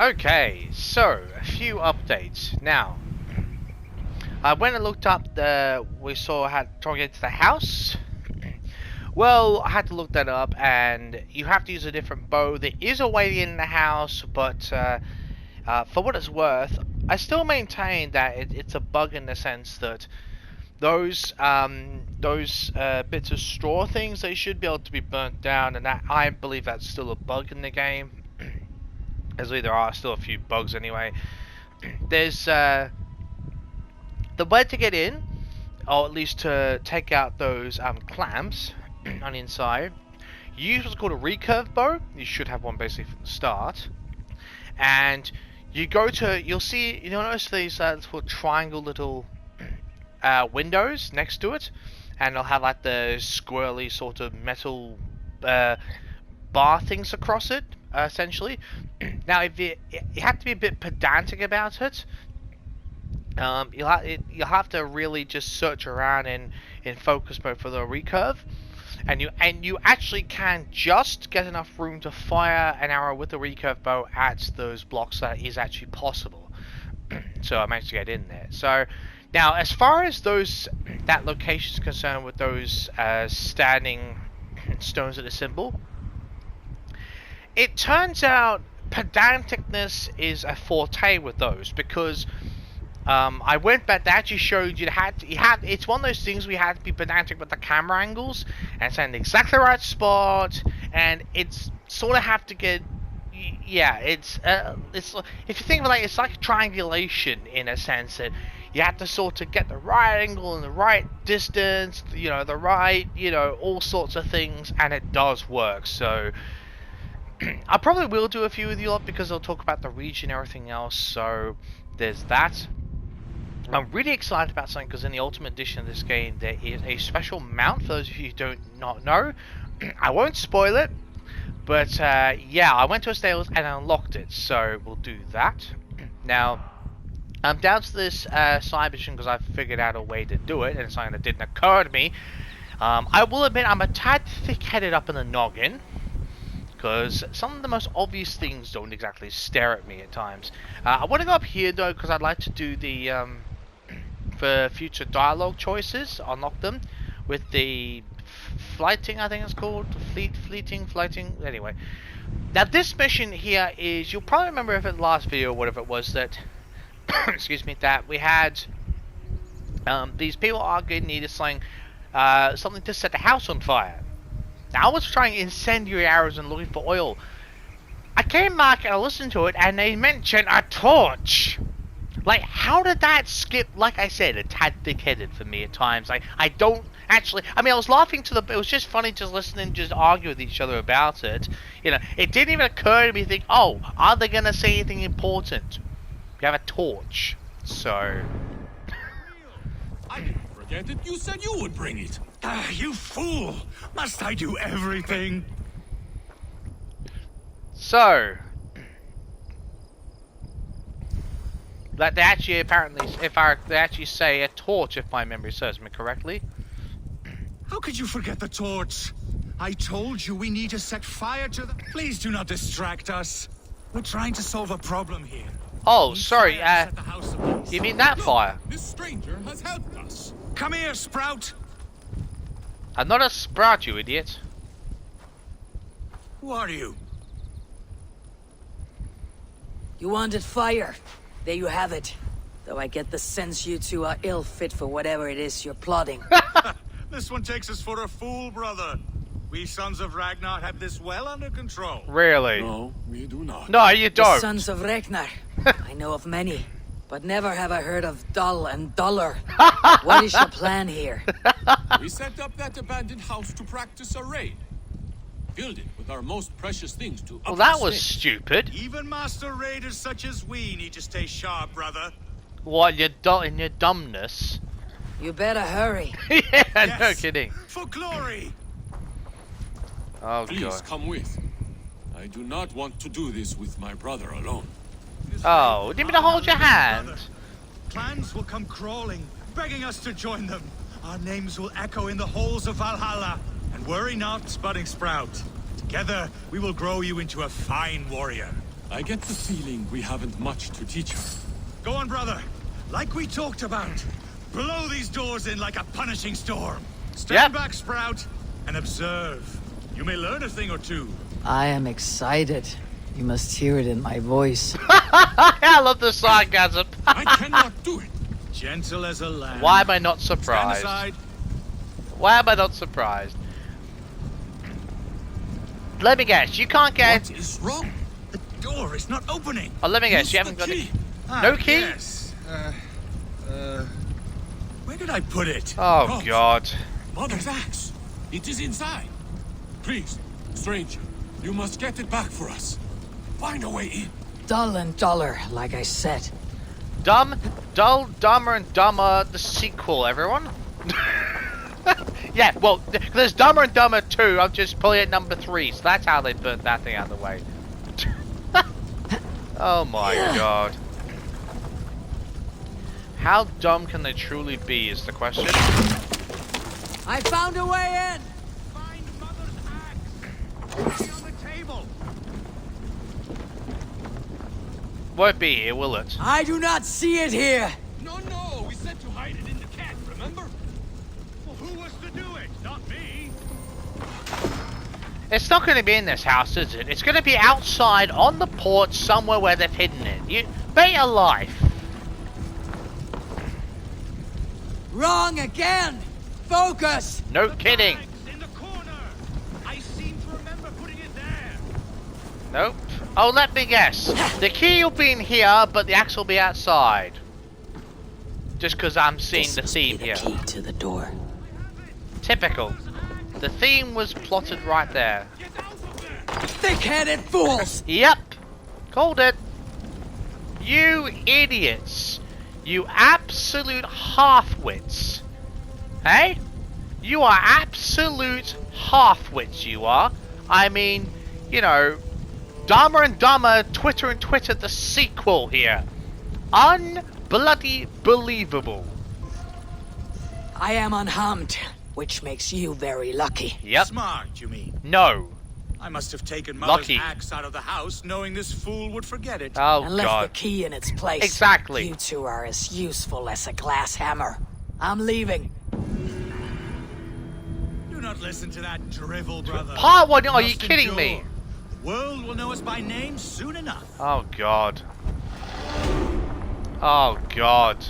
Okay, so a few updates. Now, I went and looked up we saw how to get to the house. Well, I had to look that up, and you have to use a different bow. There is a way in the house, but for what it's worth, I still maintain that it's a bug in the sense that those bits of straw things, they should be able to be burnt down, and that I believe that's still a bug in the game. As there are still a few bugs anyway. There's the way to get in, or at least to take out those clamps on the inside. You use what's called a recurve bow. You should have one basically from the start. And you go to, you'll notice these little triangle little windows next to it, and they'll have like the squirrely sort of metal bar things across it, essentially. Now, if you have to be a bit pedantic about it. You'll have to really just search around in focus mode for the recurve, and you actually can just get enough room to fire an arrow with the recurve bow at those blocks. That is actually possible. So I managed to get in there. So now, as far as that location is concerned, with those standing stones at the symbol, it turns out pedanticness is a forte with those, because I went back. They actually showed you it's one of those things we had to be pedantic with the camera angles and send exactly the right spot, and it's sort of have to get. Yeah, it's if you think of it, like, it's like triangulation in a sense that you have to sort of get the right angle and the right distance, the right, all sorts of things, and it does work. So I probably will do a few with you lot, because I'll talk about the region and everything else. So there's that. I'm really excited about something, because in the Ultimate Edition of this game there is a special mount, for those of you who do not know. I won't spoil it, but yeah, I went to a stables and unlocked it, so we'll do that. Now, I'm down to this side mission because I figured out a way to do it, and it's something that didn't occur to me. I will admit I'm a tad thick-headed up in the noggin, because some of the most obvious things don't exactly stare at me at times. I want to go up here though, because I'd like to do the for future dialogue choices, unlock them with the flighting, I think it's called, flighting. Anyway, now this mission here is, you'll probably remember if in the last video or whatever it was that, excuse me, that we had these people arguing needed something to set the house on fire. Now, I was trying incendiary arrows and looking for oil. I came back and I listened to it, and they mentioned a torch. Like, how did that skip? Like I said, a tad thick-headed for me at times. I don't actually. I mean, I was laughing it was just funny just listening, just argue with each other about it. It didn't even occur to me to think, oh, are they gonna say anything important? We have a torch, so. I didn't forget it. You said you would bring it. Ah, you fool! Must I do everything? So, that they actually apparently, they actually say a torch, if my memory serves me correctly. How could you forget the torch? I told you we need to set fire to the. Please do not distract us. We're trying to solve a problem here. Oh, sorry. Set the house ablaze. You mean that fire? This stranger has helped us. Come here, Sprout. I'm not a sprout, you idiot. Who are you? You wanted fire. There you have it. Though I get the sense you two are ill fit for whatever it is you're plotting. This one takes us for a fool, brother. We sons of Ragnar have this well under control. Really? No, we do not. No, you don't. The sons of Ragnar. I know of many, but never have I heard of Dull and Duller. What is your plan here? We set up that abandoned house to practice a raid. Filled it with our most precious things to Well, that was stupid. Even master raiders such as we need to stay sharp, brother. What, in your dumbness? You better hurry. Yeah, Yes, no kidding. For glory. Oh, Please God. come with. I do not want to do this with my brother alone. Oh, didn't mean to hold your hand. Brother. Clans will come crawling, begging us to join them. Our names will echo in the halls of Valhalla. And worry not, budding sprout. Together, we will grow you into a fine warrior. I get the feeling we haven't much to teach her. Go on, brother. Like we talked about. Blow these doors in like a punishing storm. Stand back, Sprout, and observe. You may learn a thing or two. I am excited. You must hear it in my voice. I love the sarcasm. I cannot do it. Gentle as a lamb. Why am I not Stand surprised? aside. Why am I not surprised? Let me guess, you can't get... What is wrong? The door is not opening. Oh, let me guess, Use you haven't the got a... key. No key? Yes. Where did I put it? Oh, God. Mother's axe. It is inside. Please, stranger, you must get it back for us. Find a way in. Dull and duller, like I said. Dull, Dumber and Dumber, the sequel, everyone. Yeah, well, there's Dumber and Dumber 2, I'm just pulling at number 3, so that's how they put that thing out of the way. Oh my God. How dumb can they truly be is the question. I found a way in! Find Mother's axe. It's on the table. Won't be here, will it? I do not see it here! No, we said to hide it in the cat, remember? Well, who was to do it? Not me. It's not going to be in this house, is it? It's going to be outside on the porch somewhere where they've hidden it. You bet your life. Wrong again! Focus! No kidding. In the corner. I seem to remember putting it there. Nope. Oh, let me guess. The key will be in here, but the axe will be outside. Just because I'm seeing This the must theme be here. the key to the door. Typical. The theme was plotted right there. Thick-headed fools! Yep. Called it. You idiots. You absolute half-wits. Hey? You are absolute half-wits, you are. I mean, you know, Dumber and Dumber, Twitter and Twitter, the sequel here. Unbloody believable. I am unharmed, which makes you very lucky. Yep. Smart, you mean? No. I must have taken Mother's Lucky. axe out of the house, knowing this fool would forget it. Oh, And left the God. key in its place. Exactly. You two are as useful as a glass hammer. I'm leaving. Do not listen to that drivel, brother. Part one, are you Must kidding me? endure. The world will know us by name soon enough. Oh, God. Oh, God.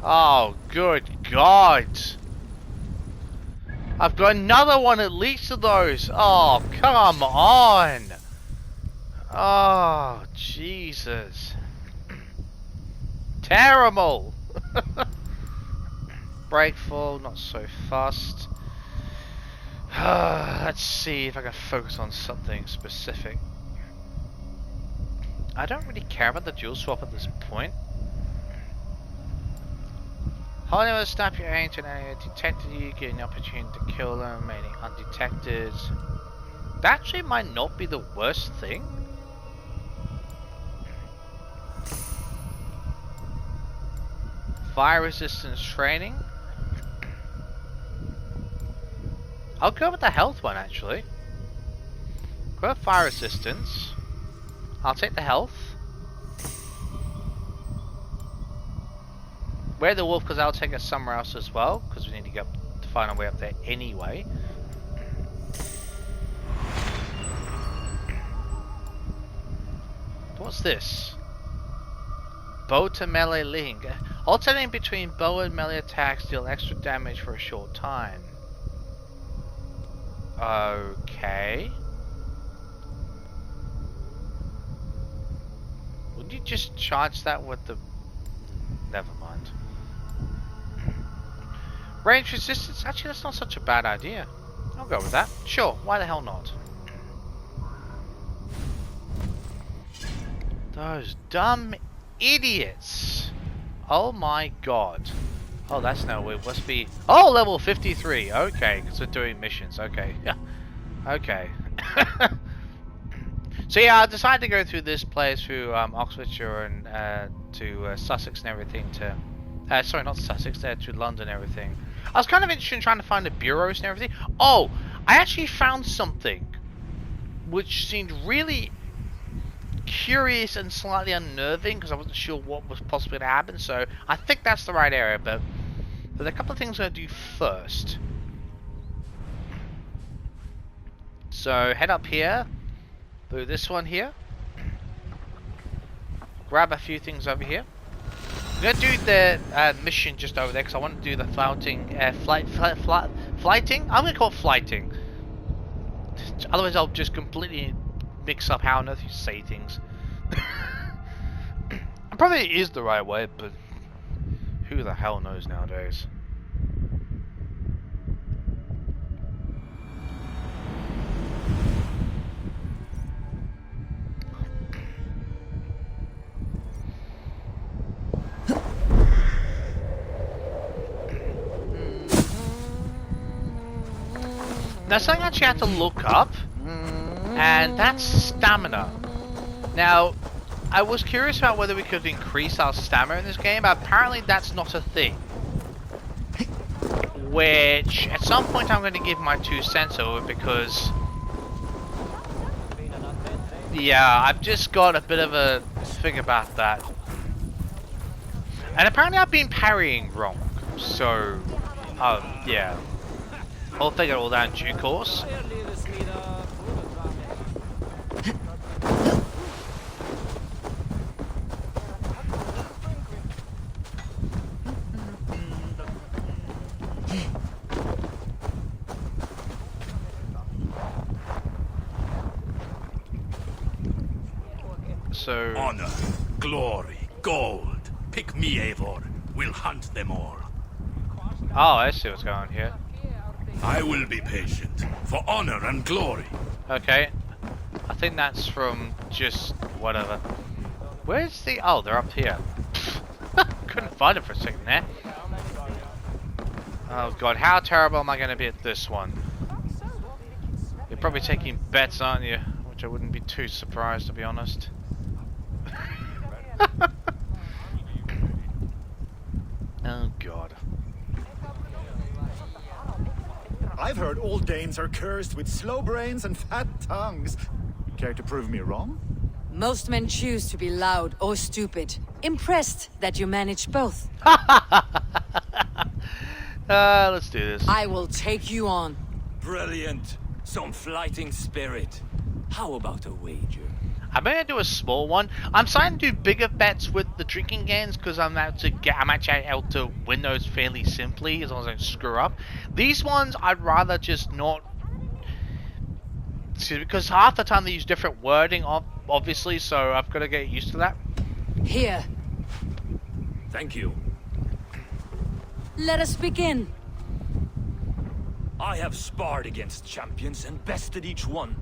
Oh, good God. I've got another one at least of those. Oh, come on. Oh, Jesus. Terrible. Breakfall, not so fast. Let's see if I can focus on something specific. I don't really care about the dual swap at this point. Holding with a snap your aim to an enemy detected you, getting the opportunity to kill them, remaining undetected. That actually might not be the worst thing. Fire resistance training. I'll go with the health one actually. Go with fire resistance. I'll take the health. Where the wolf, because I'll take us somewhere else as well, because we need to go to find our way up there anyway. What's this? Bow to melee link. Alternating between bow and melee attacks deal extra damage for a short time. Okay. Would you just charge that with the... Never mind. Range resistance? Actually, that's not such a bad idea. I'll go with that. Sure, why the hell not? Those dumb idiots. Oh my god. Oh, that's no, it must be... Oh, level 53. Okay, because we're doing missions. Okay. Yeah. Okay. So yeah, I decided to go through this place through Oxfordshire and to Sussex and everything to... sorry, not Sussex, to London and everything. I was kind of interested in trying to find the bureaus and everything. Oh, I actually found something which seemed really curious and slightly unnerving because I wasn't sure what was possibly going to happen. So I think that's the right area, but there's a couple of things I'm going to do first. So head up here, through this one here, grab a few things over here. I'm going to do the mission just over there because I want to do the flighting, flighting? I'm going to call it flighting. Otherwise I'll just completely mix up how on earth you say things. Probably is the right way, but who the hell knows nowadays. Now something I actually had to look up, and that's stamina. Now, I was curious about whether we could increase our stamina in this game, but apparently that's not a thing. Which, at some point I'm going to give my 2 cents over because... yeah, I've just got a bit of a thing about that. And apparently I've been parrying wrong, so... yeah. I'll figure it all out in due course. So... honor, glory, gold. Pick me, Eivor. We'll hunt them all. oh, I see what's going on here. I will be patient. For honor and glory. Okay. I think that's from just whatever. Where's the... oh, they're up here. Couldn't find it for a second there. Oh god, how terrible am I going to be at this one? You're probably taking bets, aren't you? Which I wouldn't be too surprised, to be honest. Oh god. I've heard all Danes are cursed with slow brains and fat tongues. Care to prove me wrong? Most men choose to be loud or stupid. Impressed that you manage both. Let's do this. I will take you on. Brilliant. Some flighting spirit. How about a wager? I'm gonna do a small one. I'm starting to do bigger bets with the drinking games because I'm actually able to win those fairly simply as long as I don't screw up. These ones I'd rather just not, because half the time they use different wording, obviously. So I've got to get used to that. Here. Thank you. Let us begin. I have sparred against champions and bested each one.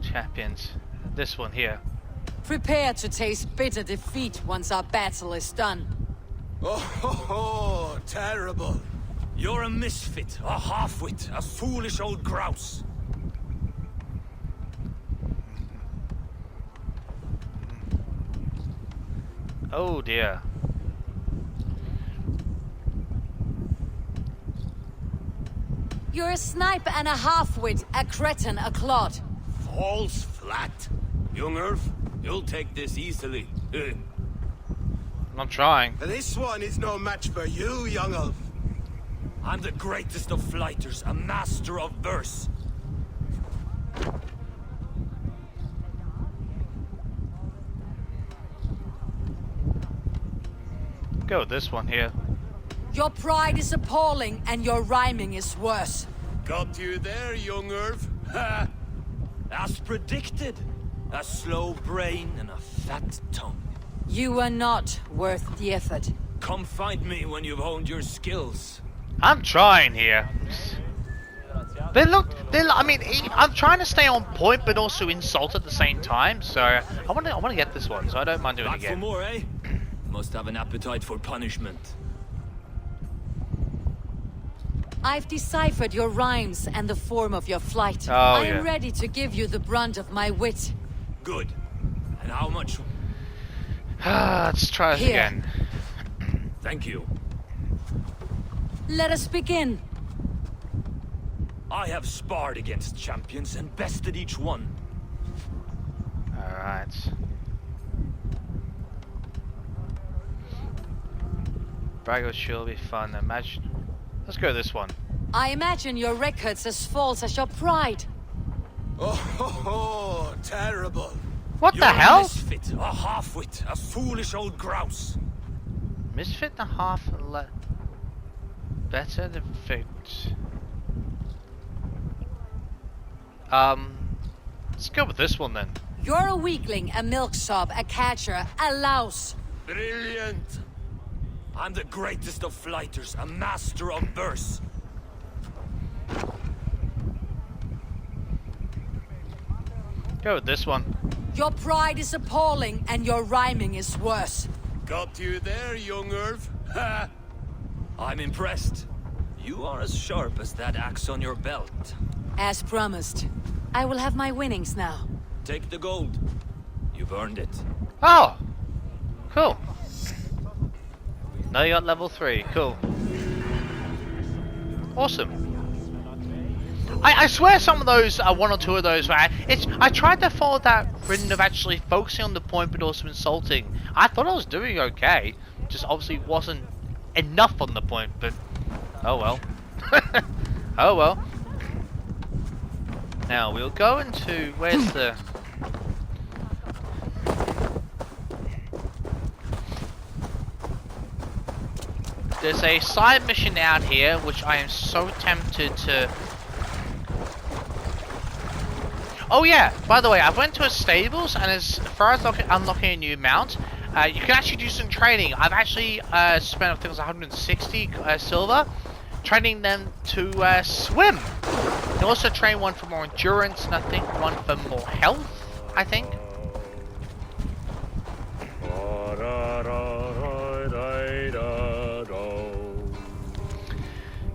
Champions. This one here. Prepare to taste bitter defeat once our battle is done. Oh, terrible. You're a misfit, a half-wit, a foolish old grouse. Oh dear. You're a snipe and a half-wit, a cretin, a clod. Falls flat. Young Earth, you'll take this easily. I'm trying. This one is no match for you, young elf. I'm the greatest of flighters, a master of verse. Go with this one here. Your pride is appalling and your rhyming is worse. Got you there, young Earth. Ha! As predicted. A slow brain and a fat tongue. You are not worth the effort. Come find me when you've honed your skills. I'm trying here. I mean, I'm trying to stay on point, but also insult at the same time. So I want to get this one. So I don't mind doing it Back for again. more, eh? Must have an appetite for punishment. I've deciphered your rhymes and the form of your flight. Oh, I yeah. am ready to give you the brunt of my wit. Good. And how much? Let's try this Here. again. Thank you. Let us begin. I have sparred against champions and bested each one. Alright. Bragos Shield will be fun. Imagine. Let's go this one. I imagine your record's as false as your pride. Oh, terrible. What You're the hell? a misfit, a half-wit, a foolish old grouse. Misfit and a half better than fit. Let's go with this one then. You're a weakling, a milksop, a catcher, a louse. Brilliant. I'm the greatest of flighters, a master of verse. Go with this one. Your pride is appalling, and your rhyming is worse. Got you there, young Irv. Ha! I'm impressed. You are as sharp as that axe on your belt. As promised. I will have my winnings now. Take the gold. You've earned it. Oh! Cool. Now you got level 3. Cool. Awesome. I swear some of those, one or two of those, right? I tried to follow that rhythm of actually focusing on the point but also insulting. I thought I was doing okay. Just obviously wasn't enough on the point, but oh well. Oh well. Now we'll go into, where's the... There's a side mission out here which I am so tempted to... Oh yeah, by the way, I went to a stables, and as far as unlocking a new mount, you can actually do some training. I've actually spent, I think it was 160 silver, training them to swim. You can also train one for more endurance, and I think one for more health, I think.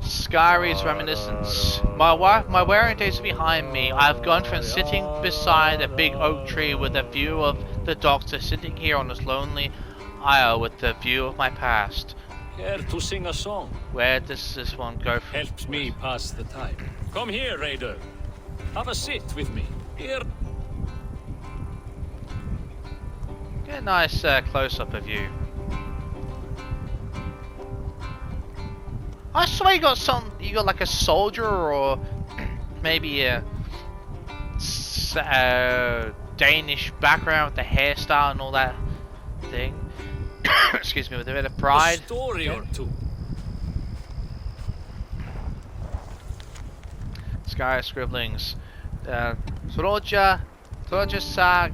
Skyry's reminiscence. My wearing days are behind me. I've gone from sitting beside a big oak tree with a view of the docks to sitting here on this lonely isle with the view of my past. Care to sing a song? Where does this one go from? Helps me pass the time. Come here, Raider. Have a sit with me. Here. Get a nice close-up of you. I swear you got like a soldier or maybe a Danish background with the hairstyle and all that thing. Excuse me, with a bit of pride. A story or two. Sky scribblings. Sroja sa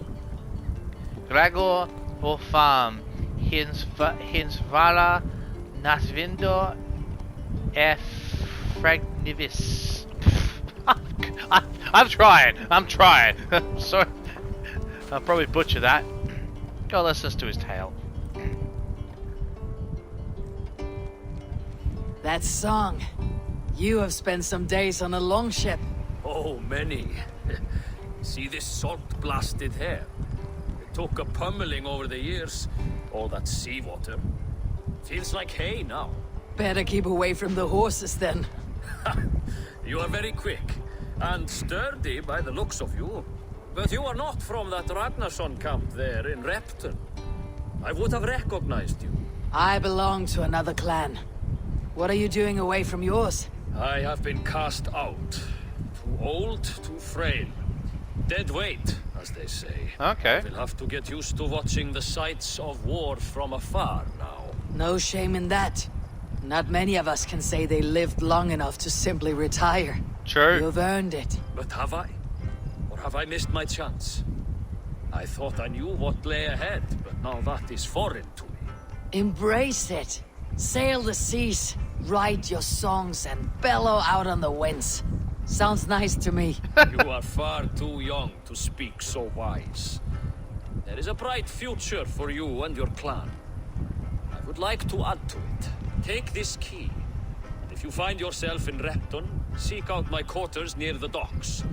Gregor Orfam Hinsvala Nasvindo Fragnivis. I'm trying. Sorry. I'll probably butcher that. Go listen to his tale. That song. You have spent some days on a longship. Oh, many. See this salt-blasted hair? It took a pummeling over the years. All that seawater. Feels like hay now. Better keep away from the horses then. You are very quick. And sturdy by the looks of you. But you are not from that Ragnarsson camp there in Repton. I would have recognized you. I belong to another clan. What are you doing away from yours? I have been cast out. Too old, too frail. Dead weight, as they say. Okay. We'll have to get used to watching the sights of war from afar now. No shame in that. Not many of us can say they lived long enough to simply retire. True. You've earned it. But have I? Or have I missed my chance? I thought I knew what lay ahead, but now that is foreign to me. Embrace it. Sail the seas, write your songs, and bellow out on the winds. Sounds nice to me. You are far too young to speak so wise. There is a bright future for you and your clan. I would like to add to it. Take this key. And if you find yourself in Repton, seek out my quarters near the docks.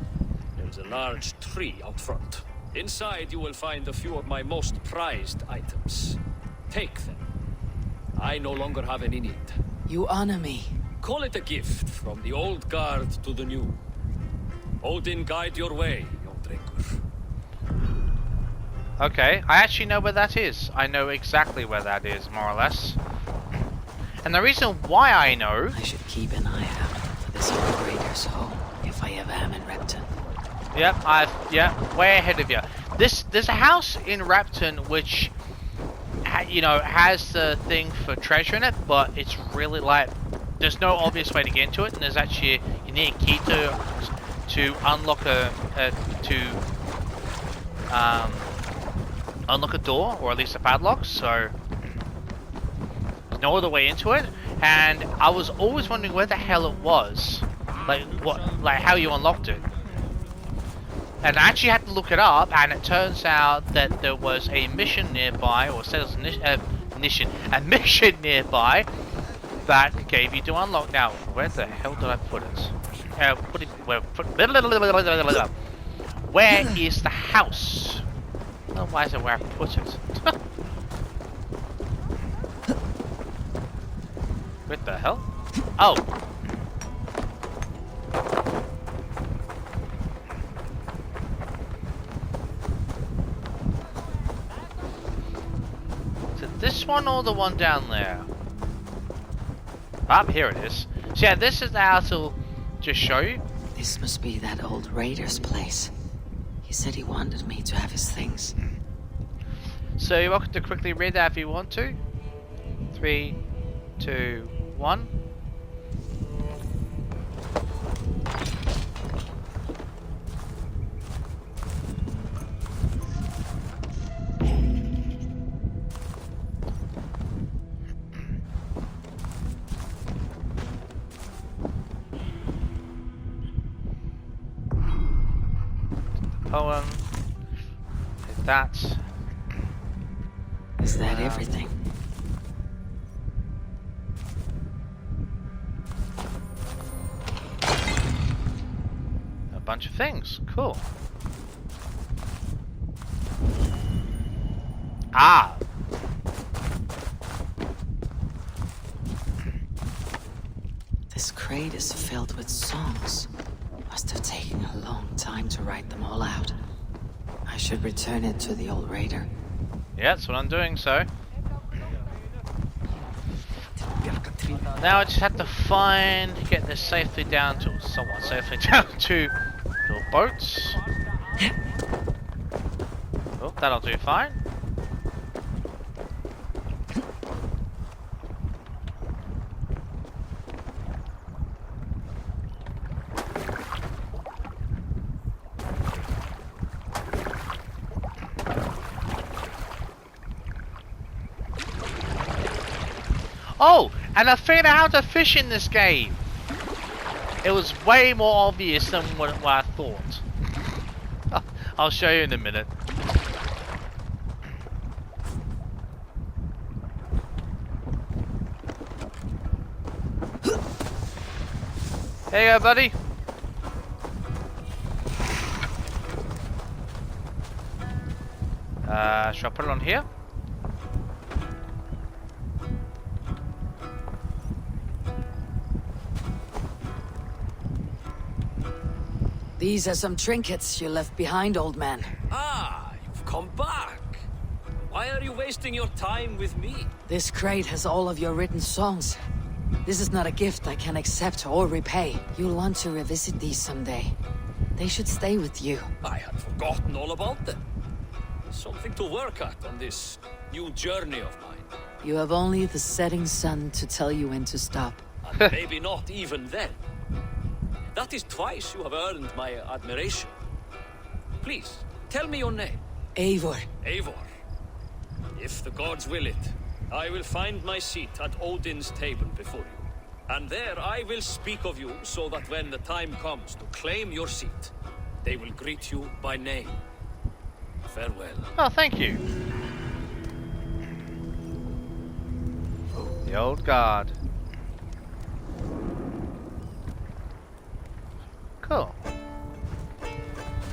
There is a large tree out front. Inside you will find a few of my most prized items. Take them. I no longer have any need. You honor me. call it a gift from the old guard to the new. Odin guide your way, young drinker. Okay, I actually know where that is. I know exactly where that is, more or less. And the reason why I know... I should keep an eye out for this old raider's home if I ever am in Repton. Yep, way ahead of you. There's a house in Repton which, you know, has the thing for treasure in it, but it's really like there's no obvious way to get into it, and there's actually you need a key to unlock unlock a door, or at least a padlock. So there's no other way into it, and I was always wondering where the hell it was, like how you unlocked it. And I actually had to look it up, and it turns out that there was a mission nearby, or said it was a mission nearby that gave you to unlock. Now, where the hell did I put it? Where is the house? Oh, why is it where I put it? What the hell? Oh. This one or the one down there? Ah, here it is. So yeah, this is how to just show you. This must be that old raider's place. He said he wanted me to have his things. So you're welcome to quickly read that if you want to. 3, 2, 1. Poem. Hit that. Is that everything? A bunch of things. Cool. Ah! This crate is filled with songs. Must have taken a long time to write them all out. I should return it to the old raider. Yeah, that's what I'm doing, so. Now I just have to get this safely down to, somewhat safely down to the boats. Oh, that'll do fine. Oh, and I figured out how to fish in this game. It was way more obvious than what I thought. I'll show you in a minute. There you go, buddy. Should I put it on here? These are some trinkets you left behind, old man. Ah, you've come back. Why are you wasting your time with me? This crate has all of your written songs. This is not a gift I can accept or repay. You'll want to revisit these someday. They should stay with you. I had forgotten all about them. Something to work at on this new journey of mine. You have only the setting sun to tell you when to stop. And maybe not even then. That is twice you have earned my admiration. Please, tell me your name. Eivor. Eivor. If the gods will it, I will find my seat at Odin's table before you. And there I will speak of you so that when the time comes to claim your seat, they will greet you by name. Farewell. Oh, thank you. The old guard. Cool.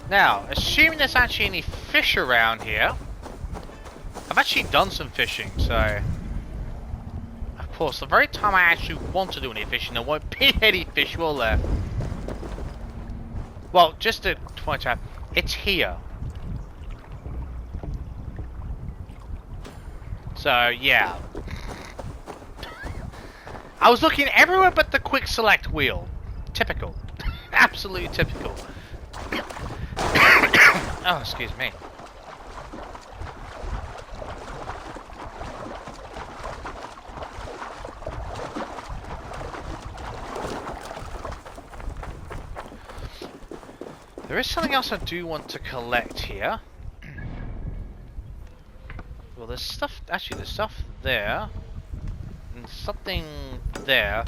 Now, assuming there's actually any fish around here, I've actually done some fishing, so I've course, the very time I actually want to do any fishing, there won't be any fish, will there? Well, just to point out, it's here. So, yeah. I was looking everywhere but the quick select wheel. Typical. Absolutely typical. Oh, excuse me. There is something else I do want to collect here. Well, there's stuff, actually there's stuff there. And something there.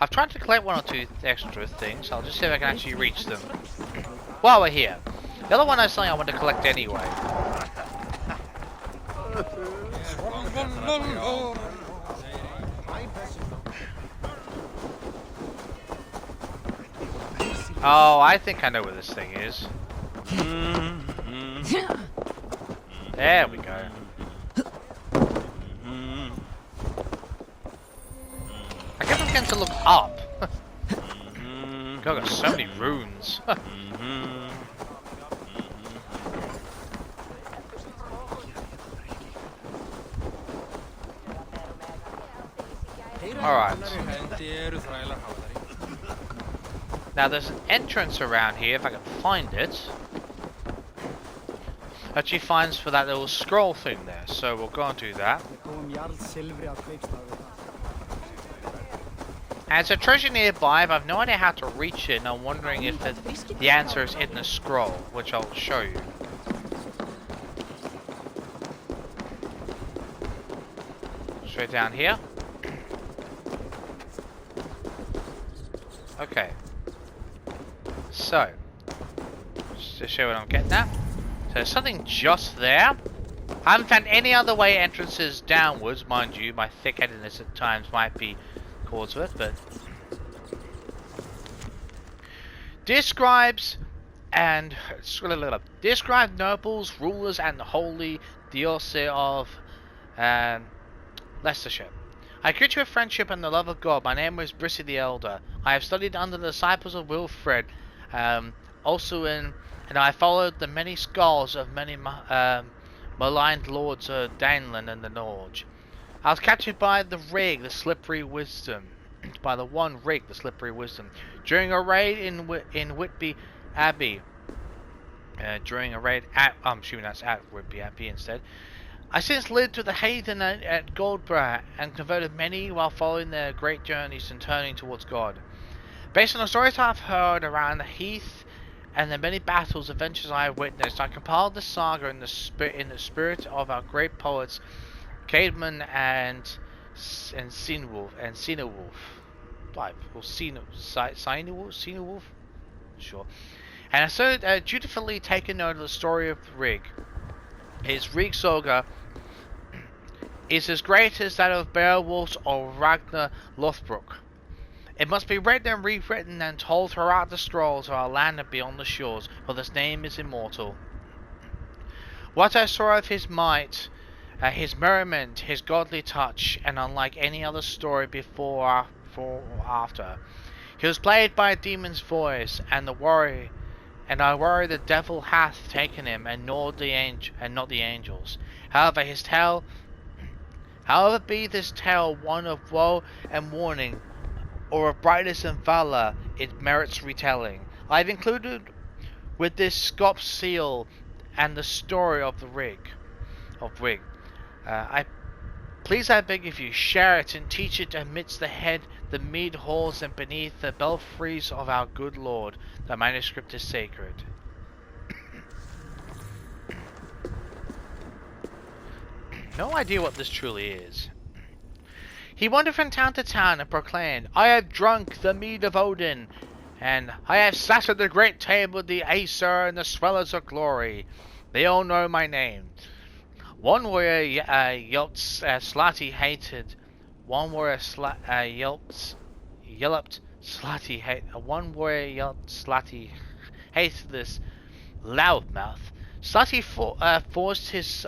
I've tried to collect one or two extra things. I'll just see if I can actually reach them while we're here. The other one is something I want to collect anyway. Oh, I think I know where this thing is. There we go. I guess I'm getting to look up. God, I've got so many runes. Alright. Now there's an entrance around here, if I can find it. Actually finds for that little scroll thing there, so we'll go and do that. And there's a treasure nearby, but I've no idea how to reach it, and I'm wondering if the answer is in the scroll, which I'll show you. Straight down here. Okay. So, just to show what I'm getting at. So there's something just there. I haven't found any other way entrances downwards, mind you. My thick-headedness at times might be cause of it, but describes nobles, rulers, and the holy diocese of Leicestershire. I greet you with friendship and the love of God. My name is Brissy the Elder. I have studied under the disciples of Wilfred, and I followed the many scholars of many maligned lords of Daneland and the Norge. I was captured by the Rig, the Slippery Wisdom, by the one Rig, the Slippery Wisdom, during a raid in Whitby Abbey. I'm assuming that's at Whitby Abbey instead. I since lived with the heathen at Goldborough and converted many while following their great journeys and turning towards God. Based on the stories I've heard around the heath and the many battles, adventures I have witnessed, I compiled the saga in the spirit of our great poets, Caedmon and Sinewolf. Sinewolf? Sure. And I so dutifully taken note of the story of Rig. His Rig saga is as great as that of Beowulf's or Ragnar Lothbrok. It must be read and rewritten and told throughout the scrolls of our land and beyond the shores, for this name is immortal. What I saw of his might, his merriment, his godly touch, and unlike any other story before or after. He was played by a demon's voice, and I worry the devil hath taken him, and not the angels. However, be this tale one of woe and warning, or of brightness and valor, it merits retelling. I have included with this scop seal and the story of the Rig. I beg of you, share it and teach it amidst the mead halls and beneath the belfries of our good Lord. The manuscript is sacred. No idea what this truly is. He wandered from town to town and proclaimed, I have drunk the mead of Odin, and I have sat at the great table with the Aesir and the swellers of glory. They all know my name. One warrior yelped slutty hated. One warrior yelped slutty hate. One warrior yelped slutty hated this loudmouth. Slutty forced his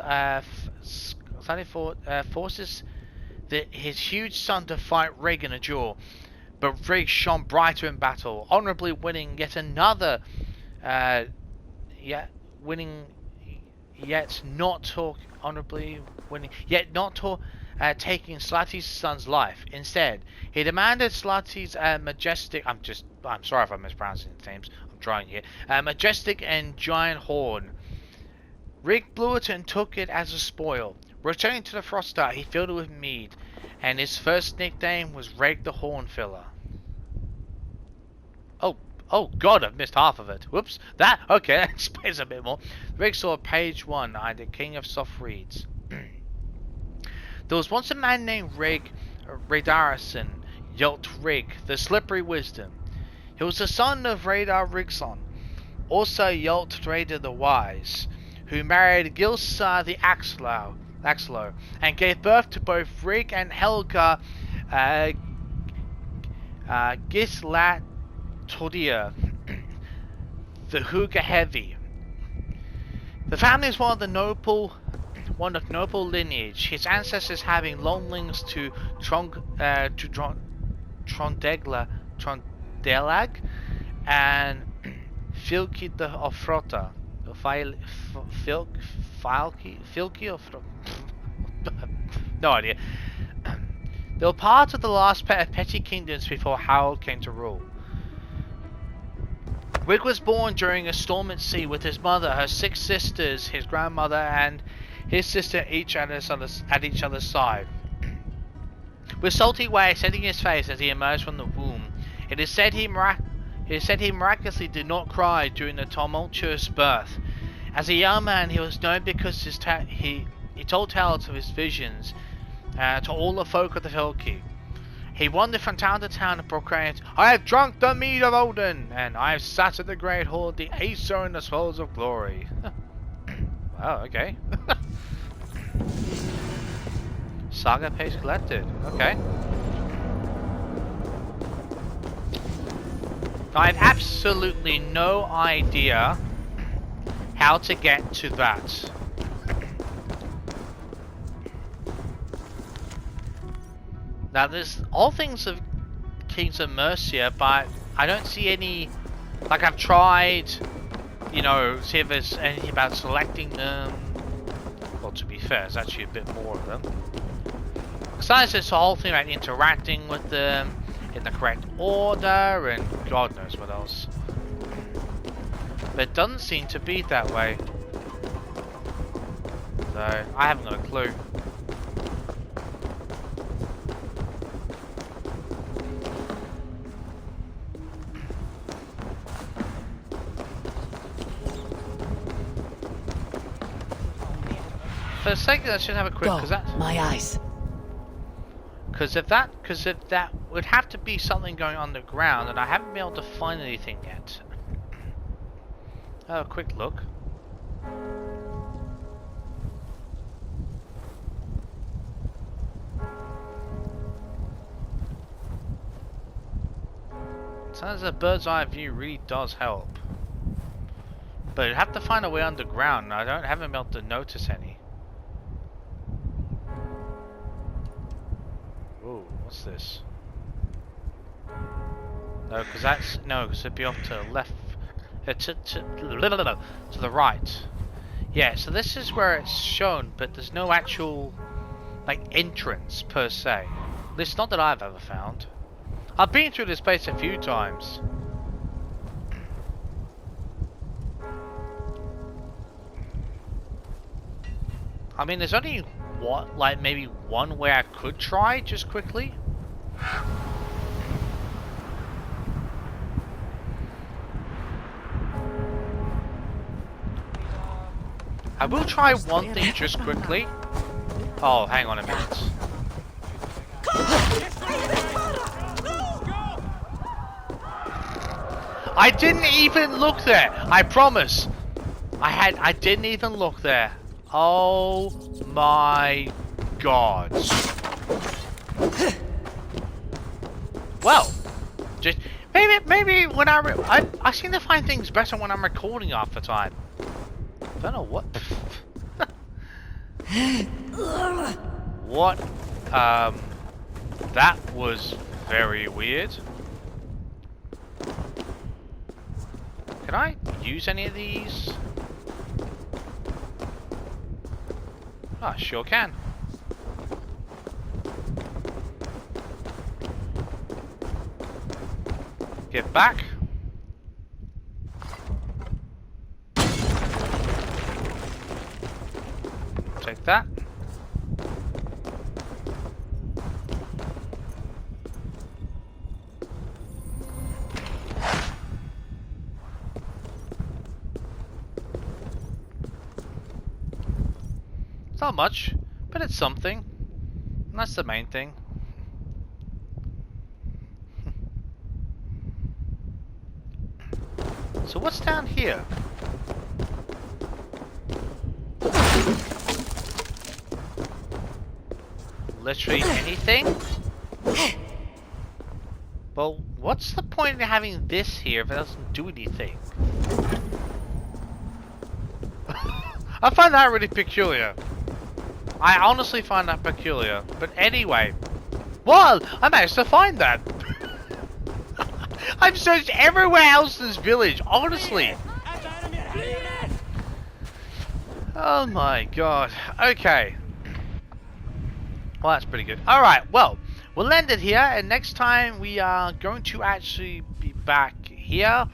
his huge son to fight Rig in a duel, but Rig shone brighter in battle, honorably winning yet another, taking Slatty's son's life. Instead, he demanded Slatty's majestic. I'm sorry if I'm mispronouncing the names. I'm trying here. Majestic and giant horn. Rig blew it and took it as a spoil. Returning to the Frostart, he filled it with mead, and his first nickname was Rig the Hornfiller. Oh god, I've missed half of it. Whoops. Okay, that explains a bit more. Rig saw page 1, I the King of Soft Reeds. There was once a man named Radarison, Yelt Rig, the Slippery Wisdom. He was the son of Radar Rigson, also Yelt Raider the Wise, who married Gilsa the Axlo, and gave birth to both Rig and Helga Gislatodia, the Huga Heavy. The family is one of noble lineage, his ancestors having long links to Trondelag and Filki of Frota. Filki of Frota. No idea. They were part of the last petty kingdoms before Harold came to rule. Rig was born during a storm at sea with his mother, her 6 sisters, his grandmother, and his sister each at each other's side. With salty waves setting his face as he emerged from the womb, it is said he miraculously did not cry during the tumultuous birth. As a young man, he was known because he told tales of his visions to all the folk of the Filki. He wandered from town to town and proclaimed, "I have drunk the mead of Odin, and I have sat at the great hall of the Aesir in the swells of glory." Wow, okay. Saga page collected. Okay. I have absolutely no idea how to get to that. Now there's all things of Kings of Mercia, but I don't see any, like I've tried, you know, see if there's anything about selecting them. Well, to be fair, there's actually a bit more of them. Besides this whole thing about interacting with them in the correct order and God knows what else. But it doesn't seem to be that way. So, I haven't got a clue. For a second, I should have a quick, because that. My eyes. Because if that would have to be something going on the ground, and I haven't been able to find anything yet. Oh, a quick look. Sometimes a bird's eye view really does help. But you'd have to find a way underground, and I haven't been able to notice any. Ooh, what's this? No, because that's it'd be off to the left, to the right. Yeah, so this is where it's shown, but there's no actual like entrance per se. At least not that I've ever found. I've been through this place a few times. I mean, there's only maybe one way I could try just quickly. I will try one thing just quickly. Oh, hang on a minute. I didn't even look there. I promise. I didn't even look there. Oh my god. Well, just maybe when I seem to find things better when I'm recording half the time. Don't know what. What That was very weird. Can I use any of these? Oh, I sure can. Get back. Take that. It's not much, but it's something. And that's the main thing. So what's down here? Literally anything? Well, what's the point in having this here if it doesn't do anything? I find that really peculiar. I honestly find that peculiar. But anyway. Well, I managed to find that. I've searched everywhere else in this village, honestly. Oh my god. Okay. Well, that's pretty good. Alright, well, we'll end it here, and next time we are going to actually be back here.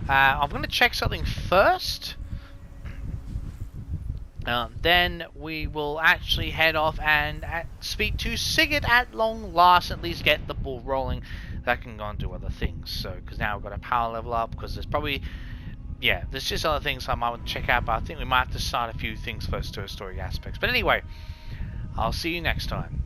I'm going to check something first. Then we will actually head off and speak to Sigurd at long last, at least get the ball rolling. That can go and do other things. So, because now we've got a power level up, because there's probably, yeah, there's just other things I might want to check out, but I think we might have to start a few things first to a story aspects. But anyway, I'll see you next time.